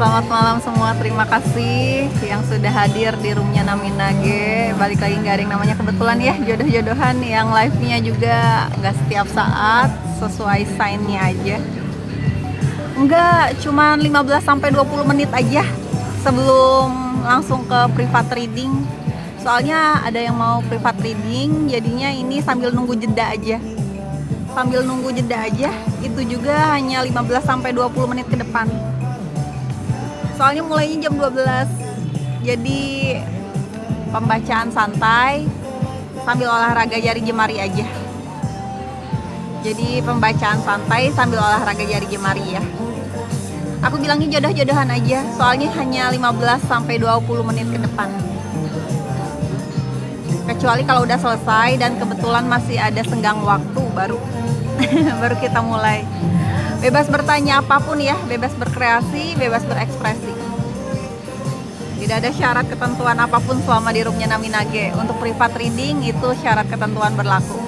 selamat malam semua. Terima kasih yang sudah hadir di roomnya Naminage. Balik lagi, nggak ada yang namanya kebetulan ya, jodoh-jodohan. Yang live-nya juga nggak setiap saat, sesuai sign-nya aja. Enggak, cuman 15-20 menit aja sebelum langsung ke private reading. Soalnya ada yang mau private reading, jadinya ini sambil nunggu jeda aja. Sambil nunggu jeda aja, itu juga hanya 15-20 menit ke depan. Soalnya mulainya jam 12. Jadi pembacaan santai sambil olahraga jari jemari aja. Jadi pembacaan santai sambil olahraga jari jemari ya. Aku bilangnya jodoh-jodohan aja, soalnya hanya 15-20 menit ke depan. Kecuali kalau udah selesai dan kebetulan masih ada senggang waktu baru baru kita mulai. Bebas bertanya apapun ya, bebas berkreasi, bebas berekspresi. Tidak ada syarat ketentuan apapun selama di roomnya Naminage. Untuk private reading itu syarat ketentuan berlaku.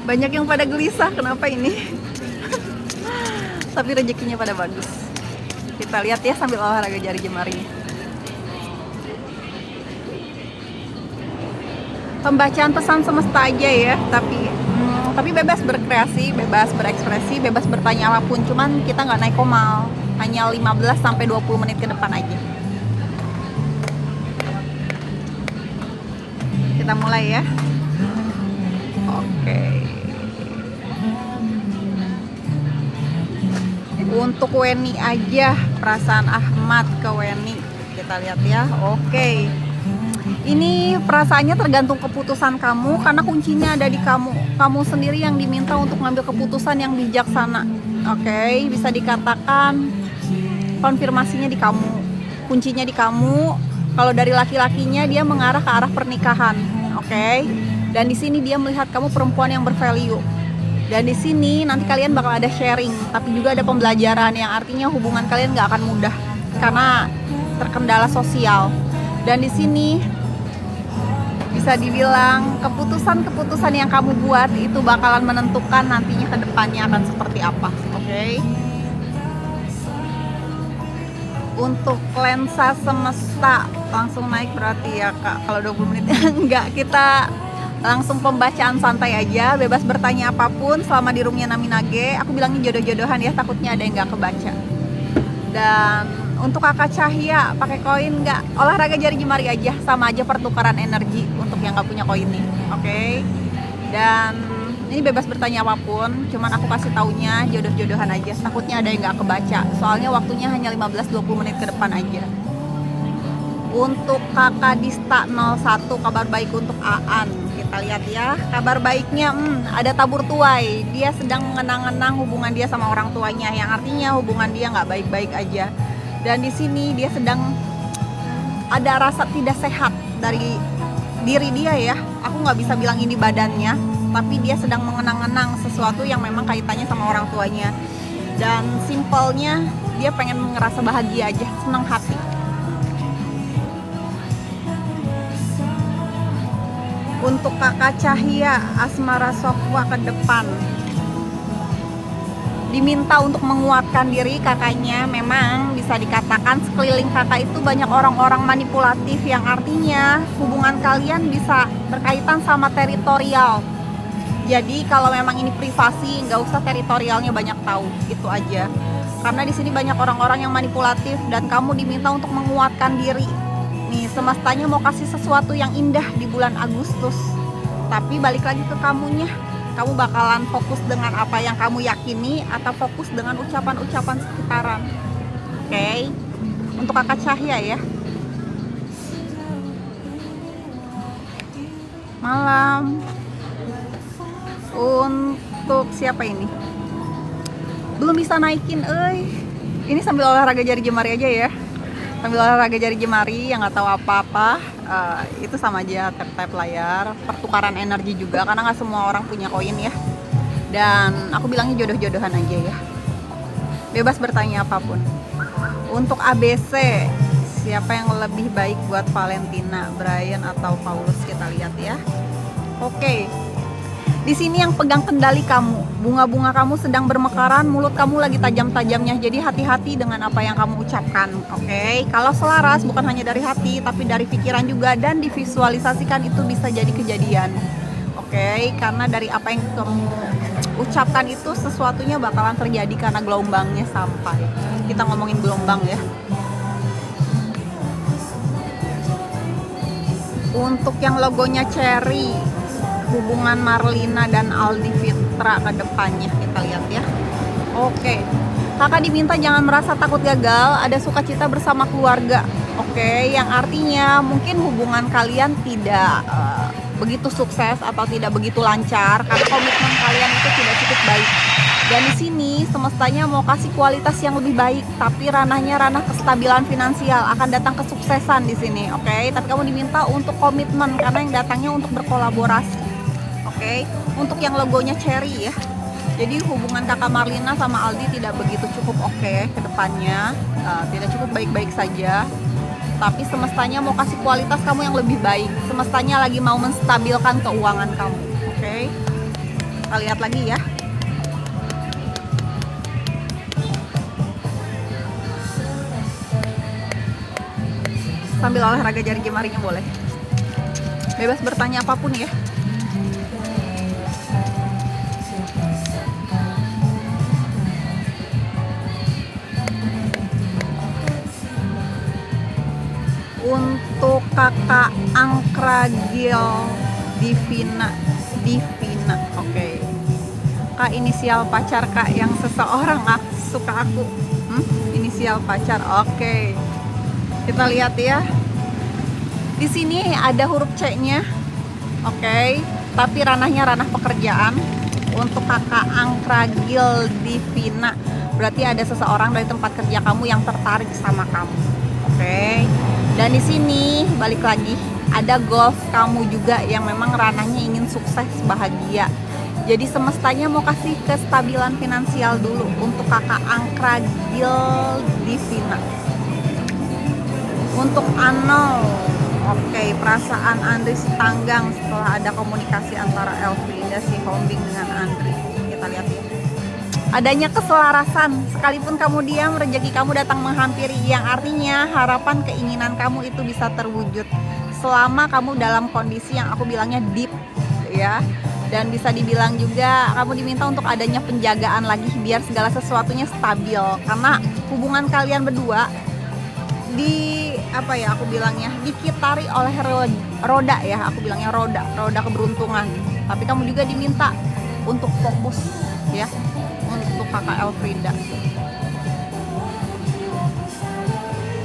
Banyak yang pada gelisah, kenapa ini? Tapi rezekinya pada bagus. Kita lihat ya sambil olahraga jari jemari. Pembacaan pesan semesta aja ya, tapi bebas berkreasi, bebas berekspresi, bebas bertanya apapun. Cuman kita nggak naik komal, hanya 15-20 menit ke depan aja. Kita mulai ya. Oke. Untuk Weni aja, perasaan Ahmad ke Weni. Kita lihat ya. Oke. Ini perasaannya tergantung keputusan kamu, karena kuncinya ada di kamu. Kamu sendiri yang diminta untuk ngambil keputusan yang bijaksana. Oke, bisa dikatakan konfirmasinya di kamu. Kuncinya di kamu. Kalau dari laki-lakinya dia mengarah ke arah pernikahan. Oke. Dan di sini dia melihat kamu perempuan yang bervalue. Dan di sini nanti kalian bakal ada sharing, tapi juga ada pembelajaran yang artinya hubungan kalian nggak akan mudah karena terkendala sosial. Dan di sini bisa dibilang keputusan-keputusan yang kamu buat itu bakalan menentukan nantinya ke depannya akan seperti apa. Oke? Untuk lensa semesta langsung naik berarti ya Kak. Kalau 20 menit enggak, kita langsung pembacaan santai aja, bebas bertanya apapun selama di roomnya Naminage. Aku bilangnya jodoh-jodohan ya, takutnya ada yang nggak kebaca. Dan untuk Kakak Cahya, pakai koin nggak? Olahraga jari jemari aja, sama aja pertukaran energi untuk yang nggak punya koin nih. Oke? Dan ini bebas bertanya apapun, cuman aku kasih taunya jodoh-jodohan aja, takutnya ada yang nggak kebaca. Soalnya waktunya hanya 15-20 menit ke depan aja. Untuk Kakak Dista 01, kabar baik untuk Aan. Kita lihat ya, kabar baiknya ada tabur tuai. Dia sedang mengenang-enang hubungan dia sama orang tuanya, yang artinya hubungan dia nggak baik-baik aja. Dan di sini dia sedang ada rasa tidak sehat dari diri dia ya. Aku nggak bisa bilang ini badannya, tapi dia sedang mengenang-enang sesuatu yang memang kaitannya sama orang tuanya. Dan simpelnya dia pengen ngerasa bahagia aja, senang hati. Untuk Kakak Cahya, asmara Sofwa ke depan, diminta untuk menguatkan diri kakaknya. Memang bisa dikatakan sekeliling kakak itu banyak orang-orang manipulatif, yang artinya hubungan kalian bisa berkaitan sama teritorial. Jadi kalau memang ini privasi, nggak usah teritorialnya banyak tahu, itu aja. Karena di sini banyak orang-orang yang manipulatif dan kamu diminta untuk menguatkan diri. Nih, semestanya mau kasih sesuatu yang indah di bulan Agustus. Tapi balik lagi ke kamunya. Kamu bakalan fokus dengan apa yang kamu yakini atau fokus dengan ucapan-ucapan sekitaran. Oke. Untuk Kakak Cahya ya. Malam. Untuk siapa ini? Belum bisa naikin, Ini sambil olahraga jari jemari aja ya. sambil olahraga jari jemari yang nggak tahu apa-apa. Itu sama aja tap-tap layar, pertukaran energi juga karena nggak semua orang punya koin ya. Dan aku bilangnya jodoh-jodohan aja ya, bebas bertanya apapun. Untuk ABC, siapa yang lebih baik buat Valentina, Brian atau Paulus? Kita lihat ya. Oke. Di sini yang pegang kendali kamu, bunga-bunga kamu sedang bermekaran, mulut kamu lagi tajam-tajamnya. Jadi hati-hati dengan apa yang kamu ucapkan, oke? Kalau selaras bukan hanya dari hati, tapi dari pikiran juga, dan divisualisasikan itu bisa jadi kejadian, oke? Karena dari apa yang kamu ucapkan itu sesuatunya bakalan terjadi karena gelombangnya sampai. Kita ngomongin gelombang ya. Untuk yang logonya cherry, hubungan Marlina dan Aldi Fitra ke depannya, kita lihat ya. Oke, kakak diminta jangan merasa takut gagal, ada sukacita bersama keluarga. Oke, yang artinya mungkin hubungan kalian tidak begitu sukses atau tidak begitu lancar karena komitmen kalian itu tidak cukup baik. Dan di sini semestanya mau kasih kualitas yang lebih baik, tapi ranahnya ranah kestabilan finansial, akan datang kesuksesan di sini, oke? Tapi kamu diminta untuk komitmen karena yang datangnya untuk berkolaborasi. Oke, untuk yang logonya cherry ya. Jadi hubungan kakak Marlina sama Aldi tidak begitu cukup oke ke depannya, tidak cukup baik-baik saja. Tapi semestanya mau kasih kualitas kamu yang lebih baik. Semestanya lagi mau menstabilkan keuangan kamu. Oke. Kita lihat lagi ya. Sambil olahraga jari jemarinya boleh. Bebas bertanya apapun ya. Untuk kakak Angkragil Divina, oke. Kak, inisial pacar kak yang seseorang suka aku. Inisial pacar, oke. Kita lihat ya. Di sini ada huruf C-nya, oke. Tapi ranahnya ranah pekerjaan. Untuk kakak Angkragil Divina, berarti ada seseorang dari tempat kerja kamu yang tertarik sama kamu, oke. Dan di sini balik lagi ada goals kamu juga yang memang ranahnya ingin sukses, bahagia. Jadi semestanya mau kasih kestabilan finansial dulu untuk kakak Angkragil Divina. Untuk Anol, oke, perasaan Andri Tanggang setelah ada komunikasi antara Elfrida si Hombing dengan Andri. Kita lihat ya. Adanya keselarasan, sekalipun kamu diam, rezeki kamu datang menghampiri, yang artinya harapan keinginan kamu itu bisa terwujud selama kamu dalam kondisi yang aku bilangnya deep ya. Dan bisa dibilang juga kamu diminta untuk adanya penjagaan lagi biar segala sesuatunya stabil, karena hubungan kalian berdua aku bilangnya dikitari oleh roda ya, aku bilangnya roda keberuntungan. Tapi kamu juga diminta untuk fokus ya, untuk kakak Elfrida.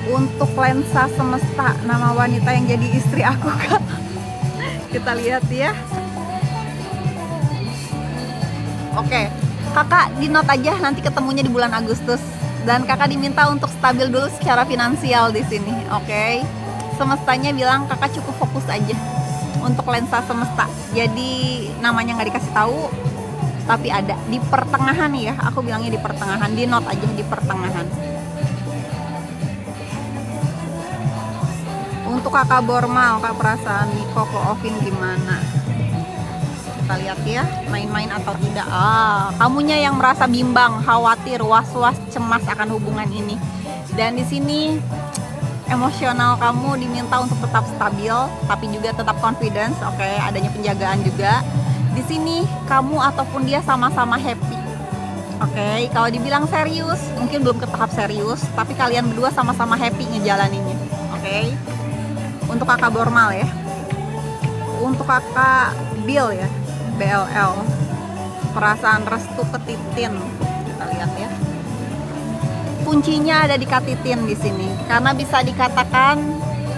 Untuk lensa semesta, nama wanita yang jadi istri aku kak. Kita lihat ya. Oke, kakak di note aja nanti ketemunya di bulan Agustus. Dan kakak diminta untuk stabil dulu secara finansial di sini, oke? Semestanya bilang kakak cukup fokus aja untuk lensa semesta. Jadi namanya nggak dikasih tahu, tapi ada di pertengahan ya. Aku bilangnya di pertengahan, di note aja di pertengahan. Untuk kakak Bormal, kak perasaan Niko ke Ovin gimana? Kita lihat ya, main-main atau tidak. Kamunya yang merasa bimbang, khawatir, was-was, cemas akan hubungan ini. Dan di sini emosional kamu diminta untuk tetap stabil, tapi juga tetap confidence, oke, adanya penjagaan juga. Di sini kamu ataupun dia sama-sama happy. Oke, kalau dibilang serius, mungkin belum ke tahap serius, tapi kalian berdua sama-sama happy ngejalaninnya. Oke. Untuk kakak Bormal ya. Untuk kakak Bill ya. BLL, perasaan restu ke Titin. Kita lihat ya. Kuncinya ada di Kak Titin di sini, karena bisa dikatakan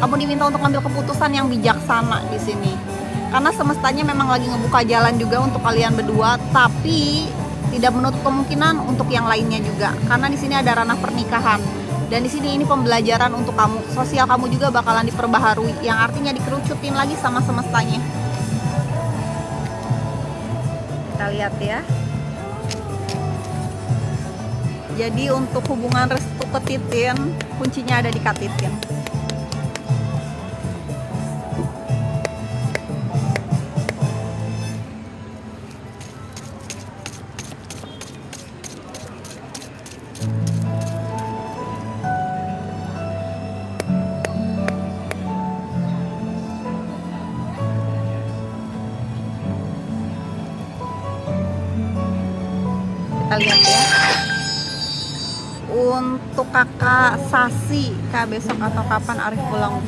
kamu diminta untuk ambil keputusan yang bijaksana di sini. Karena semestanya memang lagi ngebuka jalan juga untuk kalian berdua, tapi tidak menutup kemungkinan untuk yang lainnya juga. Karena di sini ada ranah pernikahan. Dan di sini ini pembelajaran untuk kamu. Sosial kamu juga bakalan diperbaharui, yang artinya dikerucutin lagi sama semestanya. Kita lihat ya. Jadi untuk hubungan restu ketitin, kuncinya ada di katitin. Kita lihat ya. Untuk kakak Sasi, kak besok atau kapan Arif pulang?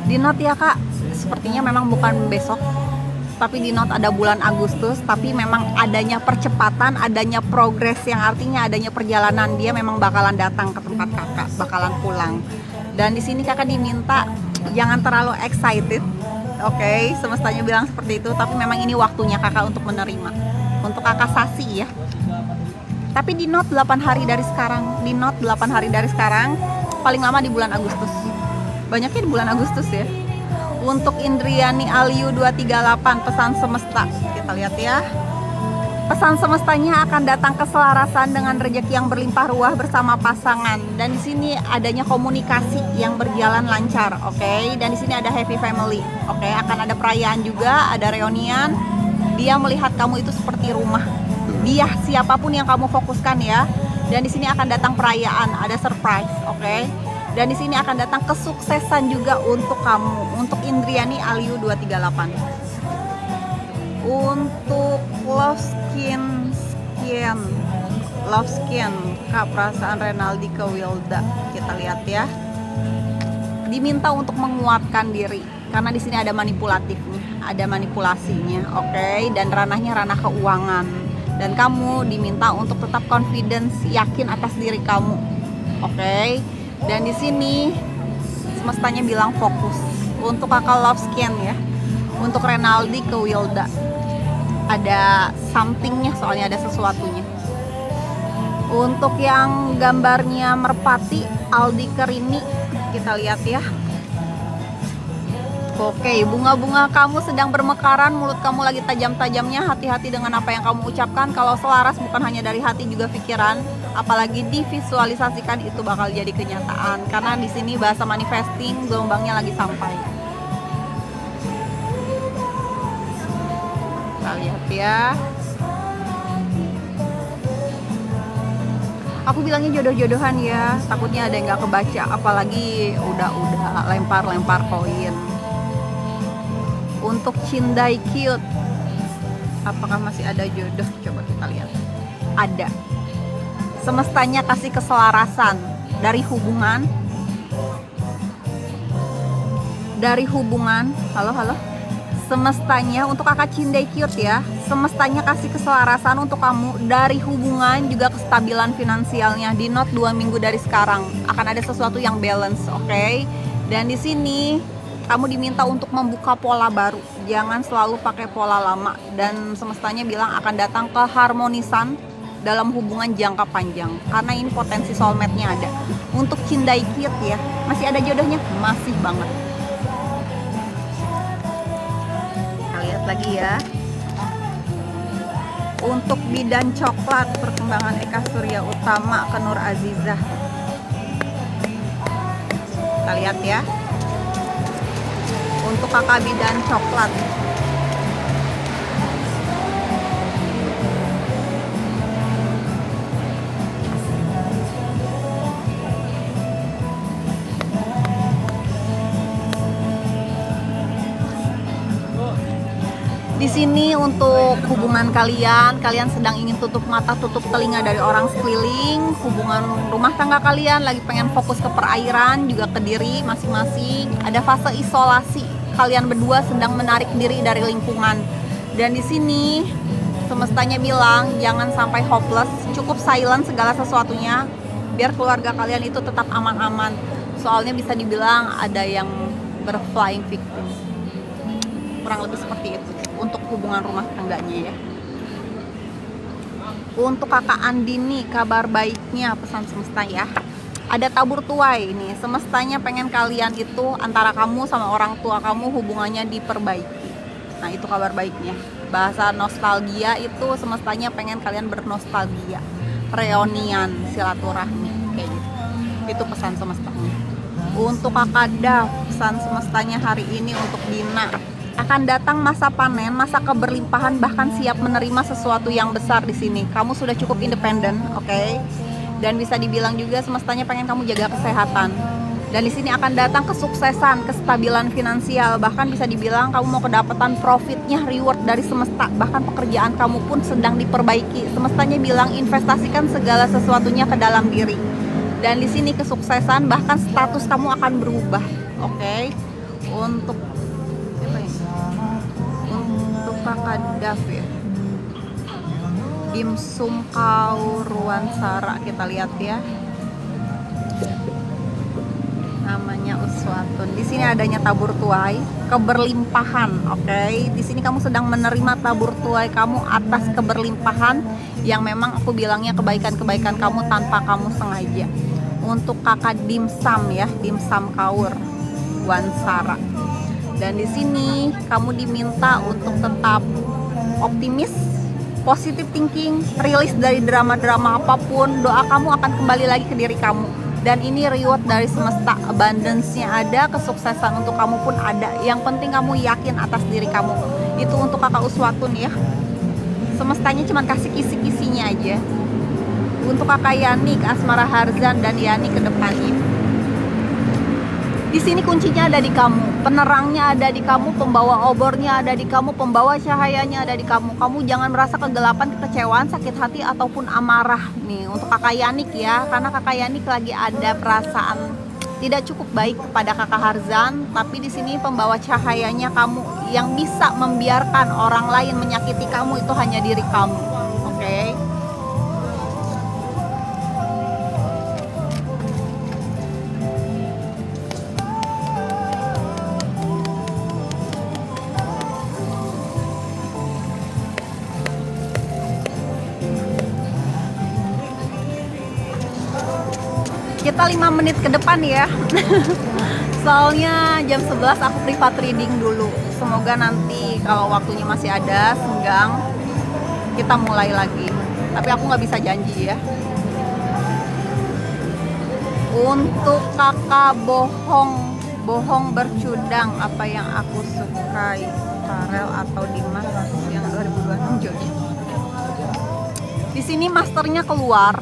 Di note ya kak, sepertinya memang bukan besok, tapi di note ada bulan Agustus. Tapi memang adanya percepatan, adanya progres, yang artinya adanya perjalanan. Dia memang bakalan datang ke tempat kakak, bakalan pulang. Dan di sini kakak diminta jangan terlalu excited. Oke, semestanya bilang seperti itu, tapi memang ini waktunya kakak untuk menerima. Untuk kakak Sasi ya. Tapi di note 8 hari dari sekarang, di note 8 hari dari sekarang, paling lama di bulan Agustus. Banyaknya di bulan Agustus ya. Untuk Indriani Aliu 238, pesan semesta. Kita lihat ya. Pesan semestanya akan datang keselarasan dengan rezeki yang berlimpah ruah bersama pasangan. Dan di sini adanya komunikasi yang berjalan lancar, oke? Dan di sini ada happy family, oke? Akan ada perayaan juga, ada reunian. Dia melihat kamu itu seperti rumah. Dia siapapun yang kamu fokuskan ya. Dan di sini akan datang perayaan, ada surprise, oke? Dan di sini akan datang kesuksesan juga untuk kamu, untuk Indriani Aliu 238. Untuk love skin, kak perasaan Renaldi ke Wilda. Kita lihat ya. Diminta untuk menguatkan diri, karena di sini ada manipulatifnya, ada manipulasinya, oke? Dan ranahnya ranah keuangan. Dan kamu diminta untuk tetap confidence, yakin atas diri kamu, oke? Dan di sini semestanya bilang fokus. Untuk kakak love skin ya, untuk Renaldi ke Wilda, ada somethingnya, soalnya ada sesuatunya. Untuk yang gambarnya merpati, Aldi Kerini, kita lihat ya. Oke, bunga-bunga kamu sedang bermekaran, mulut kamu lagi tajam-tajamnya. Hati-hati dengan apa yang kamu ucapkan. Kalau selaras bukan hanya dari hati juga pikiran, apalagi divisualisasikan, itu bakal jadi kenyataan. Karena di sini bahasa manifesting gelombangnya lagi sampai. Kita lihat ya. Aku bilangnya jodoh-jodohan ya, takutnya ada yang nggak kebaca, apalagi udah lempar-lempar koin. Untuk Cindai Cute, apakah masih ada jodoh? Coba kita lihat. Ada. Semestanya kasih keselarasan dari hubungan. Halo. Semestanya untuk kakak Cindai Cute ya. Semestanya kasih keselarasan untuk kamu dari hubungan, juga kestabilan finansialnya. Di note 2 minggu dari sekarang akan ada sesuatu yang balance, oke? Dan di sini kamu diminta untuk membuka pola baru, jangan selalu pakai pola lama. Dan semestanya bilang akan datang keharmonisan dalam hubungan jangka panjang, karena ini potensi soulmate-nya ada. Untuk Cindai Cute ya, masih ada jodohnya? Masih banget. Kita lihat lagi ya. Untuk Bidan Coklat, perkembangan Eka Surya Utama ke Nur Azizah. Kita lihat ya. Untuk kakak Bidan Coklat, di sini untuk hubungan kalian sedang ingin tutup mata, tutup telinga dari orang sekeliling. Hubungan rumah tangga kalian lagi pengen fokus ke perairan, juga ke diri masing-masing. Ada fase isolasi, kalian berdua sedang menarik diri dari lingkungan. Dan di sini semestanya bilang jangan sampai hopeless, cukup silent segala sesuatunya, biar keluarga kalian itu tetap aman-aman. Soalnya bisa dibilang ada yang berflying victim, kurang lebih seperti itu untuk hubungan rumah tangganya ya. Untuk kakak Andini, kabar baiknya pesan semesta ya. Ada tabur tuai nih, semestanya pengen kalian itu antara kamu sama orang tua kamu hubungannya diperbaiki. Nah itu kabar baiknya. Bahasa nostalgia itu semestanya pengen kalian bernostalgia, reunian, silaturahmi kayak gitu. Itu pesan semestanya. Untuk kakak Dav, pesan semestanya hari ini untuk Dina, akan datang masa panen, masa keberlimpahan, bahkan siap menerima sesuatu yang besar di sini. Kamu sudah cukup independen, oke? Dan bisa dibilang juga semestanya pengen kamu jaga kesehatan. Dan di sini akan datang kesuksesan, kestabilan finansial, bahkan bisa dibilang kamu mau kedapatan profitnya, reward dari semesta. Bahkan pekerjaan kamu pun sedang diperbaiki. Semestanya bilang investasikan segala sesuatunya ke dalam diri. Dan di sini kesuksesan, bahkan status kamu akan berubah, oke? Untuk kakak Dav ya, dimsum kaur wansara, kita lihat ya, namanya uswatun. Di sini adanya tabur tuai, keberlimpahan, oke? Di sini kamu sedang menerima tabur tuai kamu atas keberlimpahan yang memang aku bilangnya kebaikan-kebaikan kamu tanpa kamu sengaja. Untuk kakak dimsum ya, dimsum kaur wansara. Dan di sini kamu diminta untuk tetap optimis, positive thinking, rilis dari drama-drama apapun. Doa kamu akan kembali lagi ke diri kamu. Dan ini reward dari semesta, abundance-nya ada, kesuksesan untuk kamu pun ada. Yang penting kamu yakin atas diri kamu. Itu untuk kakak Uswatun ya. Semestanya cuma kasih kisi-kisinya aja. Untuk kakak Yani, Asmara Harzan dan Yani ke depannya. Di sini kuncinya ada di kamu, penerangnya ada di kamu, pembawa obornya ada di kamu, pembawa cahayanya ada di kamu. Kamu jangan merasa kegelapan, kekecewaan, sakit hati ataupun amarah nih untuk kakak Yanik ya, karena kakak Yanik lagi ada perasaan tidak cukup baik kepada kakak Harzan. Tapi di sini pembawa cahayanya kamu, yang bisa membiarkan orang lain menyakiti kamu itu hanya diri kamu, oke? Kita 5 menit ke depan ya. Soalnya jam 11 aku privat reading dulu. Semoga nanti kalau waktunya masih ada senggang kita mulai lagi. Tapi aku nggak bisa janji ya. Untuk kakak bohong bercudang, apa yang aku sukai, Farel atau Dimas yang 2026 jodoh. Di sini masternya keluar.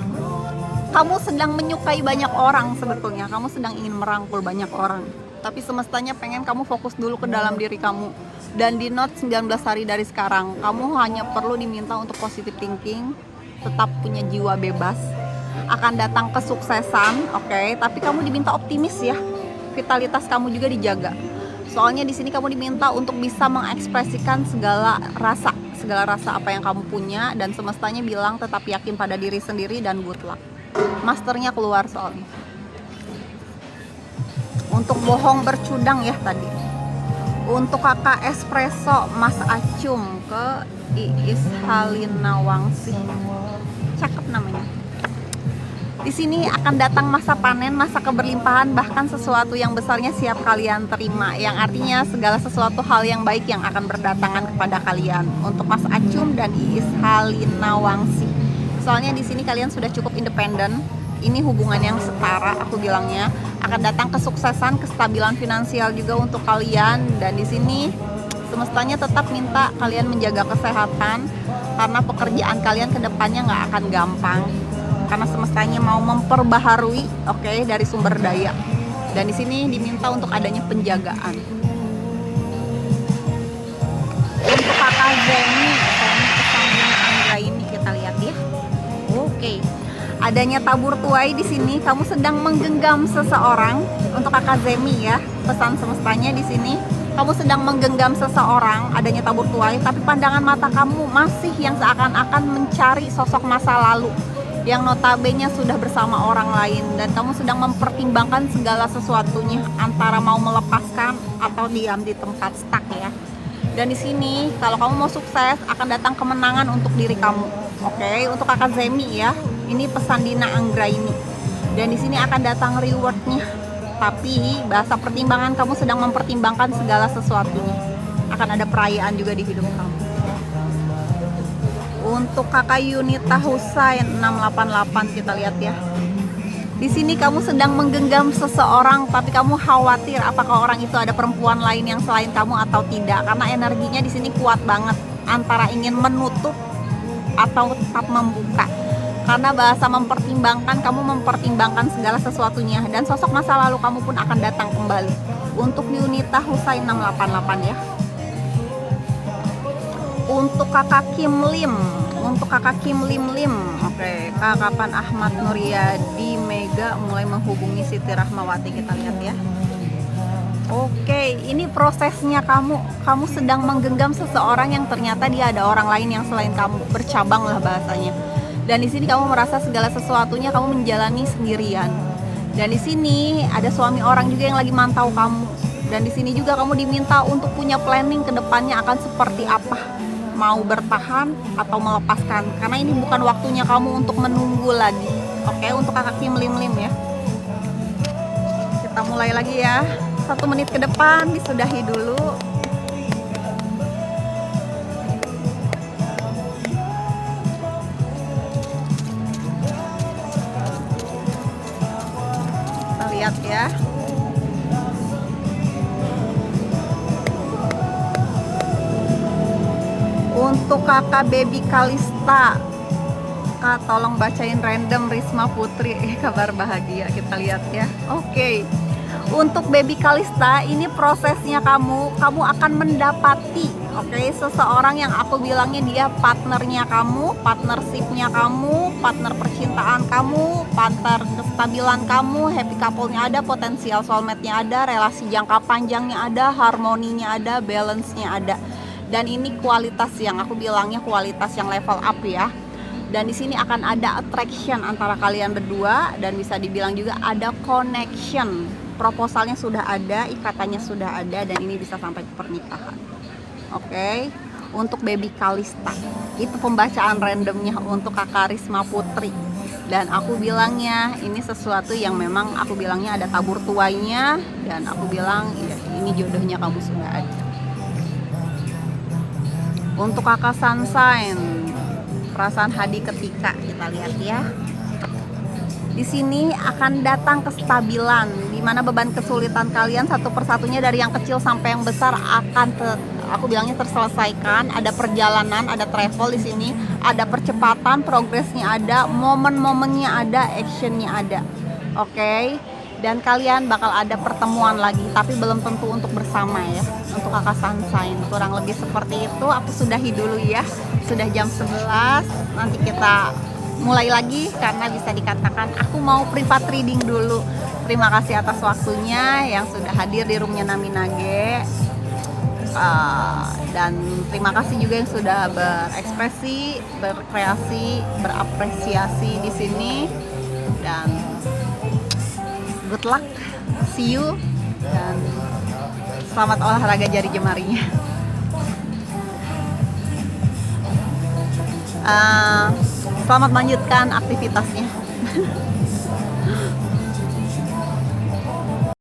Kamu sedang menyukai banyak orang sebetulnya, kamu sedang ingin merangkul banyak orang, tapi semestanya pengen kamu fokus dulu ke dalam diri kamu. Dan di note 19 hari dari sekarang, kamu hanya perlu diminta untuk positive thinking, tetap punya jiwa bebas. Akan datang kesuksesan, oke? Tapi kamu diminta optimis ya, vitalitas kamu juga dijaga. Soalnya di sini kamu diminta untuk bisa mengekspresikan segala rasa apa yang kamu punya, dan semestanya bilang tetap yakin pada diri sendiri dan good luck. Masternya keluar soalnya. Untuk bohong bercudang ya tadi. Untuk kakak espresso Mas Acung ke Iis Halina Wangsi. Cakep namanya. Di sini akan datang masa panen, masa keberlimpahan, bahkan sesuatu yang besarnya siap kalian terima. Yang artinya segala sesuatu hal yang baik yang akan berdatangan kepada kalian. Untuk Mas Acung dan Iis Halina Wangsi. Soalnya di sini kalian sudah cukup independen. Ini hubungan yang setara, aku bilangnya. Akan datang kesuksesan, kestabilan finansial juga untuk kalian. Dan di sini semestanya tetap minta kalian menjaga kesehatan, karena pekerjaan kalian ke depannya nggak akan gampang. Karena semestanya mau memperbaharui, oke, dari sumber daya. Dan di sini diminta untuk adanya penjagaan. Untuk kakak Zeni kesambung Anggra ini kita lihat ya. Oke, adanya tabur tuai di sini. Kamu sedang menggenggam seseorang. Untuk kakak Zemi ya, pesan semestanya di sini. Kamu sedang menggenggam seseorang, adanya tabur tuai. Tapi pandangan mata kamu masih yang seakan-akan mencari sosok masa lalu, yang notabene sudah bersama orang lain. Dan kamu sedang mempertimbangkan segala sesuatunya, antara mau melepaskan atau diam di tempat stuck ya. Dan di sini kalau kamu mau sukses, akan datang kemenangan untuk diri kamu. Oke, untuk kakak Zemi ya, ini pesan Dina Anggraini. Dan di sini akan datang rewardnya. Tapi bahasa pertimbangan, kamu sedang mempertimbangkan segala sesuatunya. Akan ada perayaan juga di hidup kamu. Untuk kakak Yunita Husain 688 kita lihat ya. Di sini kamu sedang menggenggam seseorang, tapi kamu khawatir apakah orang itu ada perempuan lain yang selain kamu atau tidak. Karena energinya di sini kuat banget, antara ingin menutup atau tetap membuka. Karena bahasa mempertimbangkan, kamu mempertimbangkan segala sesuatunya, dan sosok masa lalu kamu pun akan datang kembali. Untuk Yunita Husain 688 ya. Untuk kakak Kim Lim, oke, Kakapan Ahmad Nuryadi Mega mulai menghubungi Siti Rahmawati, kita lihat ya. Oke, ini prosesnya kamu sedang menggenggam seseorang yang ternyata dia ada orang lain yang selain kamu, bercabang lah bahasanya. Dan di sini kamu merasa segala sesuatunya kamu menjalani sendirian. Dan di sini ada suami orang juga yang lagi mantau kamu. Dan di sini juga kamu diminta untuk punya planning ke depannya akan seperti apa. Mau bertahan atau melepaskan, karena ini bukan waktunya kamu untuk menunggu lagi. Oke, untuk kakak Kim Lim ya. Kita mulai lagi ya. 1 menit ke depan disudahi dulu. Kita lihat ya. Untuk kakak Baby Kalista, Kak, tolong bacain random Risma Putri, kabar bahagia, kita lihat ya. Oke. Untuk Baby Kalista, ini prosesnya kamu akan mendapati, oke, seseorang yang aku bilangnya dia partnernya kamu, partnershipnya kamu, partner percintaan kamu, partner kestabilan kamu, happy couple-nya ada, potensial soulmate-nya ada, relasi jangka panjangnya ada, harmoninya ada, balance-nya ada. Dan ini kualitas yang aku bilangnya kualitas yang level up ya. Dan di sini akan ada attraction antara kalian berdua, dan bisa dibilang juga ada connection. Proposalnya sudah ada, ikatannya sudah ada, dan ini bisa sampai ke pernikahan. Oke. Untuk Baby Kalista, itu pembacaan randomnya untuk kakak Risma Putri. Dan aku bilangnya ini sesuatu yang memang aku bilangnya ada tabur tuainya, dan aku bilang ya, ini jodohnya kamu sudah ada. Untuk kakak Sunshine, perasaan Hadi ketika, kita lihat ya. Di sini akan datang kestabilan, di mana beban kesulitan kalian satu persatunya dari yang kecil sampai yang besar akan aku bilangnya terselesaikan. Ada perjalanan, ada travel di sini, ada percepatan, progresnya ada, momen-momennya ada, actionnya ada. Oke. Dan kalian bakal ada pertemuan lagi, tapi belum tentu untuk bersama ya. Untuk kakak Sunshine, kurang lebih seperti itu. Aku sudahi dulu ya, sudah jam 11. Nanti kita mulai lagi, karena bisa dikatakan aku mau privat reading dulu. Terima kasih atas waktunya yang sudah hadir di roomnya Naminage. Dan terima kasih juga yang sudah berekspresi, berkreasi, berapresiasi di sini. Dan good luck, see you, dan selamat olahraga jari jemarinya. Selamat melanjutkan aktivitasnya.